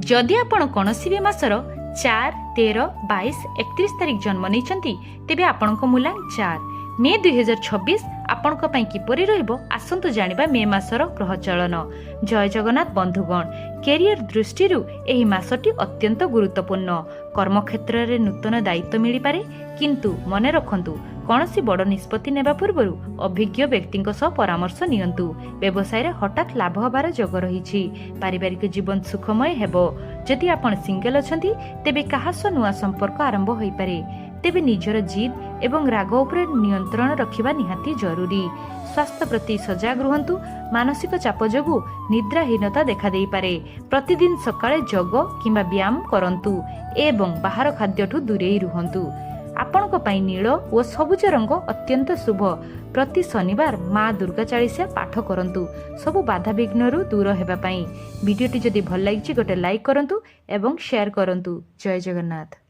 जदि आपण कौनसी भी मासर 4, 13, 22, 31 तारिख जन्म नहीं तेबे आपणक मूलांक 4 मे 2026 आपणक पई किपरि रहइबो आसंतु जानिबा मे मासर ग्रह चलन। जय जगन्नाथ बंधुगण, कैरियर दृष्टि एही मासटी अत्यंत गुरुत्वपूर्ण। कर्मक्षेत्र रे नूतन दायित्व मिली पारे, किंतु मने रखंतु कौनसी बड़ निष्पत्ति नेबा पूर्व अभिज्ञ व्यक्ति परामर्श नियंतु। व्यवसाय रे हठात लाभ हबार योग रही। पारिवारिक जीवन सुखमय हेबो। जदि आपण सिंगल अछंती तेबे काहास नुआ संपर्क आरंभ होई पारे। तेबे निजर जिद एवं राग उपरे नियंत्रण रखिबा निहाती जरूरी। स्वास्थ्य प्रति सजग रुहंतु। मानसिक चाप जोगु निद्राहीनता देखा देई पारे। प्रतिदिन सकाळे योग किंबा व्यायाम करंतु एवं बाहर खाद्यठु दूरेई रुहंतु। आपणक पई नील और सबुज रंग अत्यंत शुभ। प्रति शनिवार माँ दुर्गा चालीसा पाठ करंतु सबु बाधा विघ्नरु दूर हेबा पई। वीडियोटी जदि भल लागिछि गोटे लाइक करंतु एवं शेयर करंतु। जय जगन्नाथ।